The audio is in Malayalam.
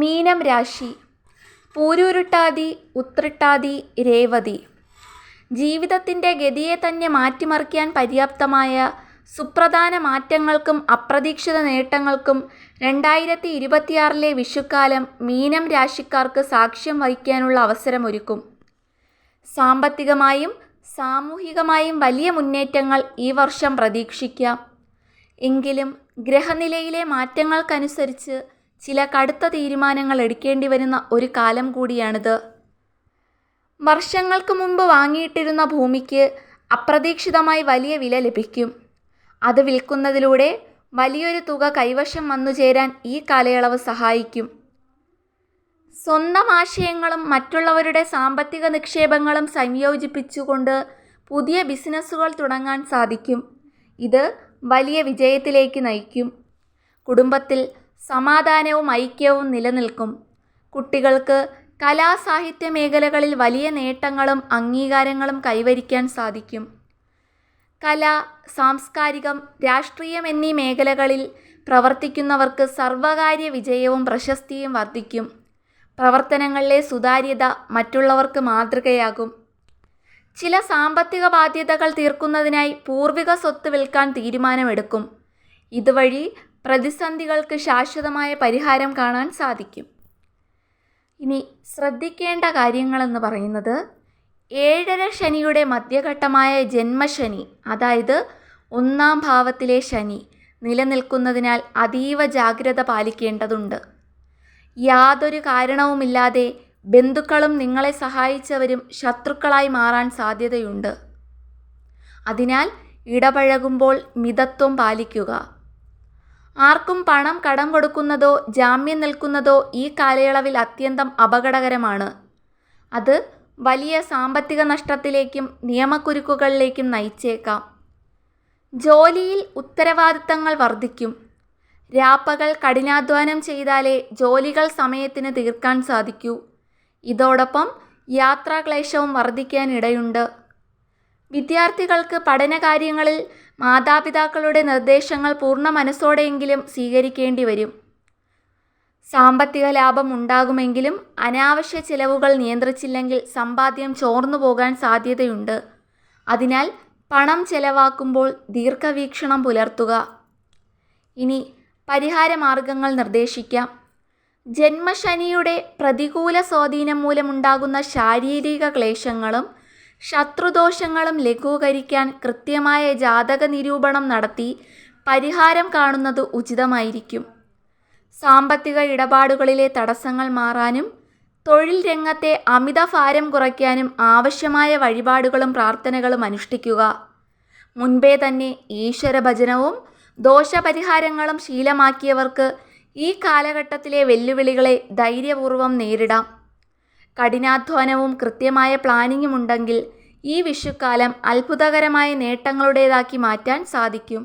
മീനം രാശി. പൂരുരുട്ടാതി, ഉത്രട്ടാതി, രേവതി. ജീവിതത്തിൻ്റെ ഗതിയെ തന്നെ മാറ്റിമറിക്കാൻ പര്യാപ്തമായ സുപ്രധാന മാറ്റങ്ങൾക്കും അപ്രതീക്ഷിത നേട്ടങ്ങൾക്കും 2026 വിഷുക്കാലം മീനം രാശിക്കാർക്ക് സാക്ഷ്യം വഹിക്കാനുള്ള അവസരമൊരുക്കും. സാമ്പത്തികമായും സാമൂഹികമായും വലിയ മുന്നേറ്റങ്ങൾ ഈ വർഷം പ്രതീക്ഷിക്കാം. എങ്കിലും ഗ്രഹനിലയിലെ മാറ്റങ്ങൾക്കനുസരിച്ച് ചില കടുത്ത തീരുമാനങ്ങൾ എടുക്കേണ്ടി വരുന്ന ഒരു കാലം കൂടിയാണിത്. വർഷങ്ങൾക്ക് മുമ്പ് വാങ്ങിയിട്ടിരുന്ന ഭൂമിക്ക് അപ്രതീക്ഷിതമായി വലിയ വില ലഭിക്കും. അത് വിൽക്കുന്നതിലൂടെ വലിയൊരു തുക കൈവശം വന്നുചേരാൻ ഈ കാലയളവ് സഹായിക്കും. സ്വന്തം ആശയങ്ങളും മറ്റുള്ളവരുടെ സാമ്പത്തിക നിക്ഷേപങ്ങളും സംയോജിപ്പിച്ചുകൊണ്ട് പുതിയ ബിസിനസ്സുകൾ തുടങ്ങാൻ സാധിക്കും. ഇത് വലിയ വിജയത്തിലേക്ക് നയിക്കും. കുടുംബത്തിൽ സമാധാനവും ഐക്യവും നിലനിൽക്കും. കുട്ടികൾക്ക് കലാ സാഹിത്യ മേഖലകളിൽ വലിയ നേട്ടങ്ങളും അംഗീകാരങ്ങളും കൈവരിക്കാൻ സാധിക്കും. കല, സാംസ്കാരികം, രാഷ്ട്രീയം എന്നീ മേഖലകളിൽ പ്രവർത്തിക്കുന്നവർക്ക് സർവകാര്യ വിജയവും പ്രശസ്തിയും വർദ്ധിക്കും. പ്രവർത്തനങ്ങളിലെ സുതാര്യത മറ്റുള്ളവർക്ക് മാതൃകയാകും. ചില സാമ്പത്തിക ബാധ്യതകൾ തീർക്കുന്നതിനായി പൂർവിക സ്വത്ത് വിൽക്കാൻ തീരുമാനമെടുക്കും. ഇതുവഴി പ്രതിസന്ധികൾക്ക് ശാശ്വതമായ പരിഹാരം കാണാൻ സാധിക്കും. ഇനി ശ്രദ്ധിക്കേണ്ട കാര്യങ്ങളെന്ന് പറയുന്നത്, 7ര ശനിയുടെ മധ്യഘട്ടമായ ജന്മശനി, അതായത് 1ാം ഭാവത്തിലെ ശനി നിലനിൽക്കുന്നതിനാൽ അതീവ ജാഗ്രത പാലിക്കേണ്ടതുണ്ട്. യാതൊരു കാരണവുമില്ലാതെ ബന്ധുക്കളും നിങ്ങളെ സഹായിച്ചവരും ശത്രുക്കളായി മാറാൻ സാധ്യതയുണ്ട്. അതിനാൽ ഇടപഴകുമ്പോൾ മിതത്വം പാലിക്കുക. ആർക്കും പണം കടം കൊടുക്കുന്നതോ ജാമ്യം നിൽക്കുന്നതോ ഈ കാലയളവിൽ അത്യന്തം അപകടകരമാണ്. അത് വലിയ സാമ്പത്തിക നഷ്ടത്തിലേക്കും നിയമക്കുരുക്കുകളിലേക്കും നയിച്ചേക്കാം. ജോലിയിൽ ഉത്തരവാദിത്തങ്ങൾ വർദ്ധിക്കും. രാപ്പകൽ കഠിനാധ്വാനം ചെയ്താലേ ജോലികൾ സമയത്തിന് തീർക്കാൻ സാധിക്കൂ. ഇതോടൊപ്പം യാത്രാക്ലേശവും വർദ്ധിക്കാനിടയുണ്ട്. വിദ്യാർത്ഥികൾക്ക് പഠനകാര്യങ്ങളിൽ മാതാപിതാക്കളുടെ നിർദ്ദേശങ്ങൾ പൂർണ്ണ മനസ്സോടെയെങ്കിലും സ്വീകരിക്കേണ്ടി വരും. സാമ്പത്തിക ലാഭം ഉണ്ടാകുമെങ്കിലും അനാവശ്യ ചിലവുകൾ നിയന്ത്രിച്ചില്ലെങ്കിൽ സമ്പാദ്യം ചോർന്നു പോകാൻ സാധ്യതയുണ്ട്. അതിനാൽ പണം ചെലവാക്കുമ്പോൾ ദീർഘവീക്ഷണം പുലർത്തുക. ഇനി പരിഹാര മാർഗങ്ങൾ നിർദ്ദേശിക്കാം. ജന്മശനിയുടെ പ്രതികൂല സ്വാധീനം മൂലമുണ്ടാകുന്ന ശാരീരിക ക്ലേശങ്ങളും ശത്രുദോഷങ്ങളും ലഘൂകരിക്കാൻ കൃത്യമായ ജാതക നിരൂപണം നടത്തി പരിഹാരം കാണുന്നത് ഉചിതമായിരിക്കും. സാമ്പത്തിക ഇടപാടുകളിലെ തടസ്സങ്ങൾ മാറാനും തൊഴിൽ രംഗത്തെ അമിതഭാരം കുറയ്ക്കാനും ആവശ്യമായ വഴിപാടുകളും പ്രാർത്ഥനകളും അനുഷ്ഠിക്കുക. മുൻപേ തന്നെ ഈശ്വരഭജനവും ദോഷപരിഹാരങ്ങളും ശീലമാക്കിയവർക്ക് ഈ കാലഘട്ടത്തിലെ വെല്ലുവിളികളെ ധൈര്യപൂർവ്വം നേരിടാം. കഠിനാധ്വാനവും കൃത്യമായ പ്ലാനിങ്ങും ഉണ്ടെങ്കിൽ ഈ വിഷുക്കാലം അത്ഭുതകരമായ നേട്ടങ്ങളുടേതാക്കി മാറ്റാൻ സാധിക്കും.